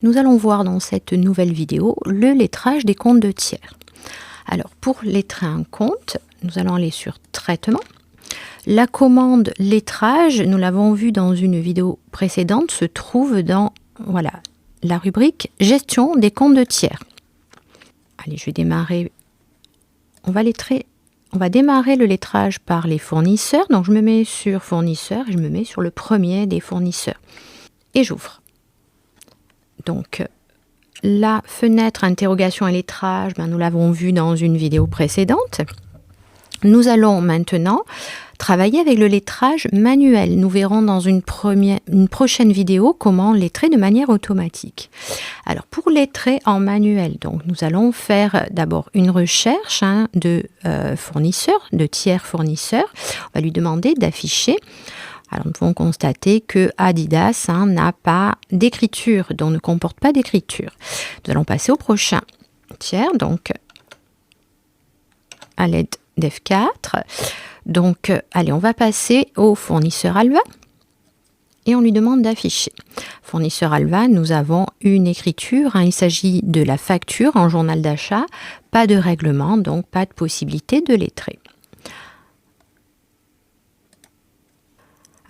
Nous allons voir dans cette nouvelle vidéo le lettrage des comptes de tiers. Alors pour lettrer un compte, nous allons aller sur Traitement. La commande lettrage, nous l'avons vu dans une vidéo précédente, se trouve dans la rubrique Gestion des comptes de tiers. Allez, je vais démarrer. On va démarrer le lettrage par les fournisseurs. Donc je me mets sur Fournisseurs et je me mets sur le premier des fournisseurs. Et j'ouvre. Donc, la fenêtre interrogation et lettrage, nous l'avons vu dans une vidéo précédente. Nous allons maintenant travailler avec le lettrage manuel. Nous verrons dans une prochaine vidéo comment lettrer de manière automatique. Alors, pour lettrer en manuel, donc, nous allons faire d'abord une recherche de fournisseurs, de tiers fournisseurs. On va lui demander d'afficher. Alors, nous pouvons constater que Adidas n'a pas d'écriture, donc ne comporte pas d'écriture. Nous allons passer au prochain tiers, donc à l'aide d'F4. Donc, allez, on va passer au fournisseur Alva et on lui demande d'afficher. Fournisseur Alva, nous avons une écriture. Il s'agit de la facture en journal d'achat, pas de règlement, donc pas de possibilité de lettrer.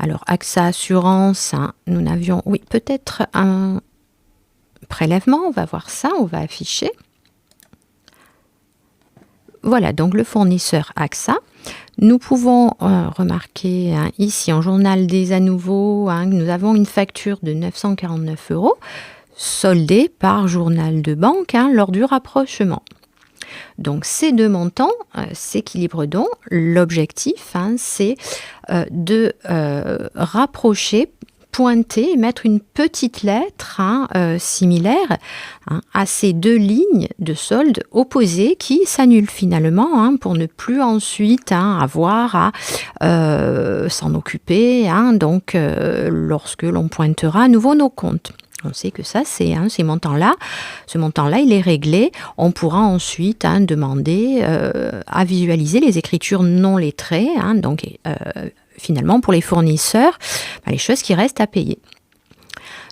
Alors, AXA Assurance, nous n'avions, oui, peut-être un prélèvement, on va voir ça, on va afficher. Voilà, donc le fournisseur AXA. Nous pouvons remarquer ici en journal des à nouveau, que nous avons une facture de 949 € soldée par journal de banque lors du rapprochement. Donc ces deux montants s'équilibrent donc. L'objectif, c'est de rapprocher, pointer et mettre une petite lettre similaire à ces deux lignes de solde opposées qui s'annulent finalement pour ne plus ensuite avoir à s'en occuper lorsque l'on pointera à nouveau nos comptes. On sait que ça, c'est ce montant-là, il est réglé. On pourra ensuite demander à visualiser les écritures non lettrées. Finalement, pour les fournisseurs, les choses qui restent à payer.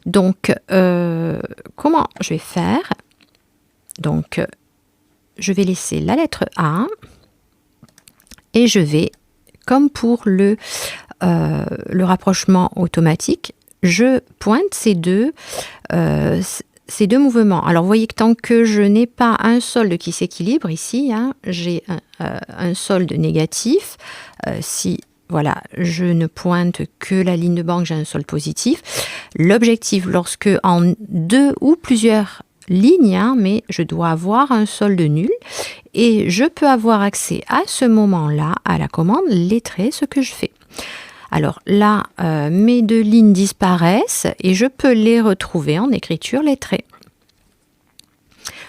Donc, comment je vais faire? Donc, je vais laisser la lettre A et je vais, comme pour le rapprochement automatique, je pointe ces deux mouvements. Alors, vous voyez que tant que je n'ai pas un solde qui s'équilibre, ici, j'ai un solde négatif. Si je ne pointe que la ligne de banque, j'ai un solde positif. L'objectif, lorsque en deux ou plusieurs lignes, mais je dois avoir un solde nul, et je peux avoir accès à ce moment-là à la commande lettrer, ce que je fais. Alors là, mes deux lignes disparaissent et je peux les retrouver en écriture lettrée.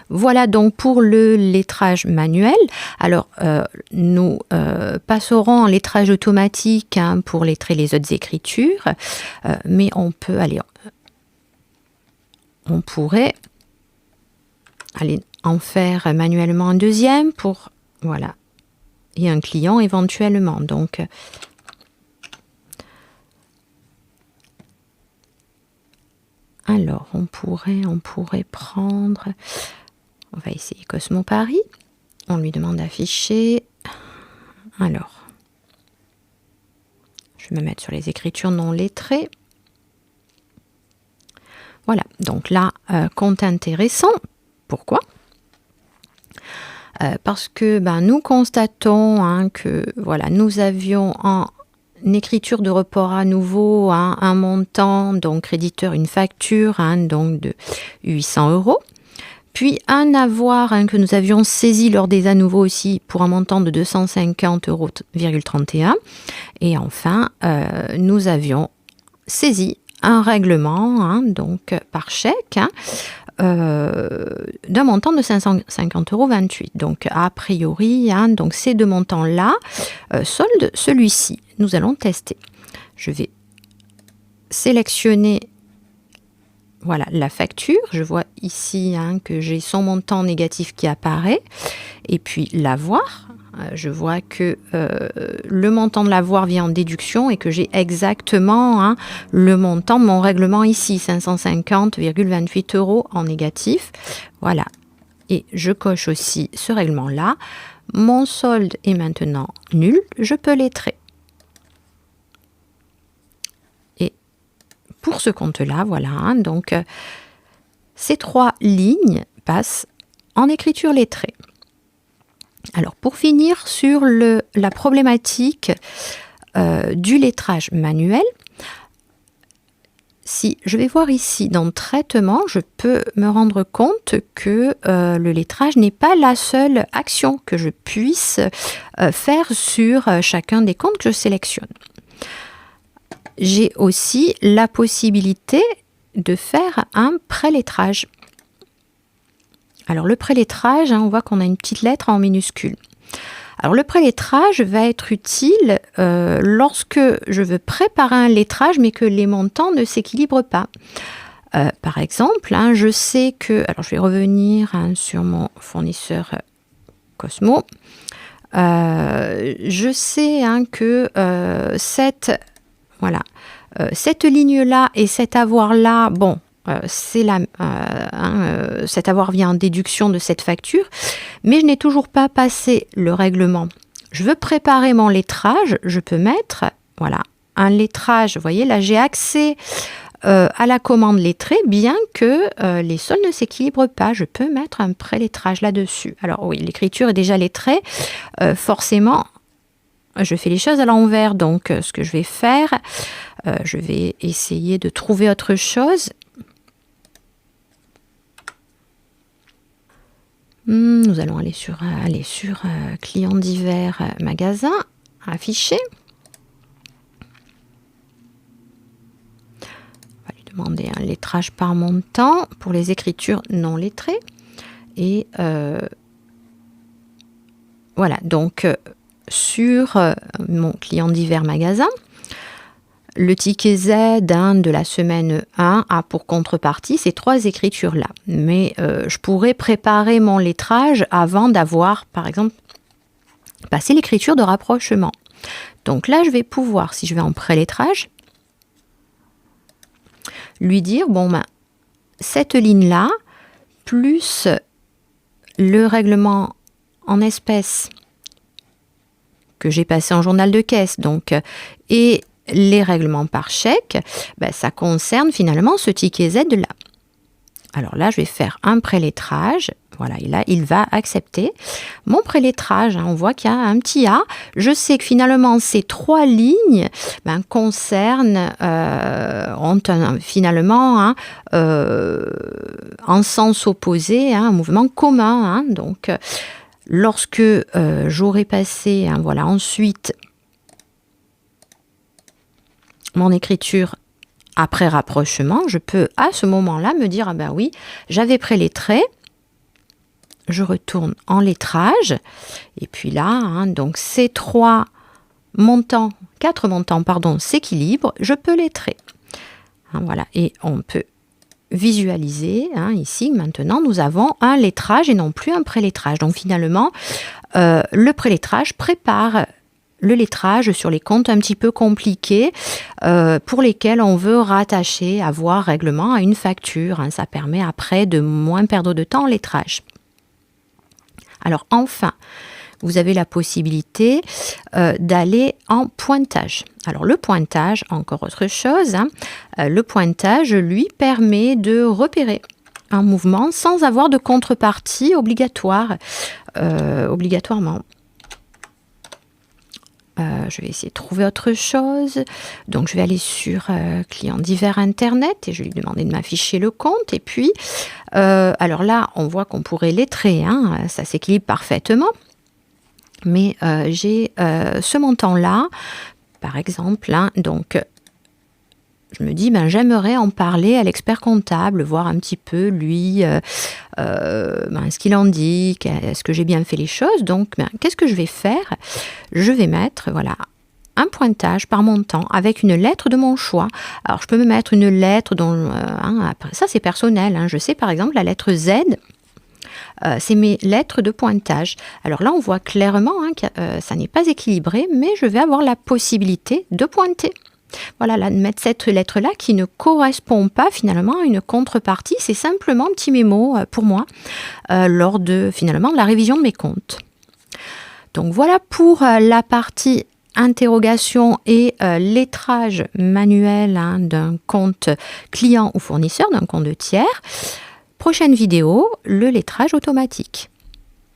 Voilà donc pour le lettrage manuel. Alors, nous passerons en lettrage automatique pour lettrer les autres écritures, mais on pourrait aller en faire manuellement un deuxième pour, et un client éventuellement. Donc, alors, on pourrait prendre... On va essayer Cosmo Paris. On lui demande d'afficher. Alors, je vais me mettre sur les écritures non lettrées. Voilà, donc là, compte intéressant. Pourquoi? Parce que nous constatons que nous avions en écriture de report à nouveau un montant, donc créditeur, une facture donc de 800 €. Puis un avoir que nous avions saisi lors des à nouveau aussi pour un montant de 250,31 €. Et enfin, nous avions saisi un règlement donc par chèque d'un montant de 550,28 €. Donc a priori, donc ces deux montants-là soldent celui-ci. Nous allons tester. Je vais sélectionner la facture. Je vois ici que j'ai son montant négatif qui apparaît. Et puis l'avoir, je vois que le montant de l'avoir vient en déduction et que j'ai exactement le montant de mon règlement ici, 550,28 € en négatif. Voilà. Et je coche aussi ce règlement-là. Mon solde est maintenant nul, je peux lettrer. Et pour ce compte-là, voilà, donc ces 3 lignes passent en écriture lettrée. Alors pour finir sur la problématique du lettrage manuel, si je vais voir ici dans traitement, je peux me rendre compte que le lettrage n'est pas la seule action que je puisse faire sur chacun des comptes que je sélectionne. J'ai aussi la possibilité de faire un prélettrage. Alors le prélettrage, on voit qu'on a une petite lettre en minuscule. Alors le prélettrage va être utile lorsque je veux préparer un lettrage mais que les montants ne s'équilibrent pas. Par exemple, je sais que, alors je vais revenir sur mon fournisseur Cosmo, je sais que cette ligne-là et cet avoir-là, bon, cet avoir vient en déduction de cette facture, mais je n'ai toujours pas passé le règlement. Je veux préparer mon lettrage, je peux mettre, voilà, un lettrage. Vous voyez, là j'ai accès à la commande lettrée, bien que les soldes ne s'équilibrent pas. Je peux mettre un prélettrage là-dessus. Alors oui, l'écriture est déjà lettrée, forcément. Je fais les choses à l'envers, donc ce que je vais faire, je vais essayer de trouver autre chose. Nous allons aller sur clients divers magasin, afficher. On va lui demander un lettrage par montant pour les écritures non lettrées. Et voilà, donc sur mon client divers magasin, le ticket Z de la semaine 1 a pour contrepartie ces 3 écritures-là. Mais je pourrais préparer mon lettrage avant d'avoir, par exemple, passé l'écriture de rapprochement. Donc là, je vais pouvoir, si je vais en prélettrage, lui dire, bon, cette ligne-là, plus le règlement en espèces que j'ai passé en journal de caisse, donc, et les règlements par chèque, ça concerne finalement ce ticket Z là. Alors là, je vais faire un prélettrage. Voilà, et là, il va accepter mon prélettrage. On voit qu'il y a un petit A. Je sais que finalement, ces 3 lignes concernent, ont finalement en sens opposé, un mouvement commun. Donc, lorsque j'aurai passé, voilà, ensuite mon écriture après rapprochement, je peux à ce moment-là me dire, oui, j'avais prélettré, je retourne en lettrage, et puis là, donc ces 4 montants, s'équilibrent, je peux lettrer. Voilà, et on peut visualiser, ici, maintenant, nous avons un lettrage et non plus un prélettrage. Donc finalement, le prélettrage prépare le lettrage sur les comptes un petit peu compliqués pour lesquels on veut rattacher, avoir règlement à une facture. Ça permet après de moins perdre de temps en lettrage. Alors enfin, vous avez la possibilité d'aller en pointage. Alors le pointage, encore autre chose, le pointage, lui, permet de repérer un mouvement sans avoir de contrepartie obligatoirement. Je vais essayer de trouver autre chose. Donc, je vais aller sur client divers Internet et je vais lui demander de m'afficher le compte. Et puis, alors là, on voit qu'on pourrait lettrer. Ça s'équilibre parfaitement. Mais j'ai ce montant-là, par exemple. Donc, je me dis, j'aimerais en parler à l'expert comptable, voir un petit peu, lui, ce qu'il en dit, est-ce que j'ai bien fait les choses. Donc, qu'est-ce que je vais faire? Je vais mettre, voilà, un pointage par montant avec une lettre de mon choix. Alors, je peux me mettre une lettre dont, ça c'est personnel. Je sais, par exemple, la lettre Z, c'est mes lettres de pointage. Alors là, on voit clairement que ça n'est pas équilibré, mais je vais avoir la possibilité de pointer. Voilà, là, de mettre cette lettre-là qui ne correspond pas finalement à une contrepartie. C'est simplement un petit mémo pour moi lors de finalement de la révision de mes comptes. Donc voilà pour la partie interrogation et lettrage manuel d'un compte client ou fournisseur, d'un compte de tiers. Prochaine vidéo, le lettrage automatique.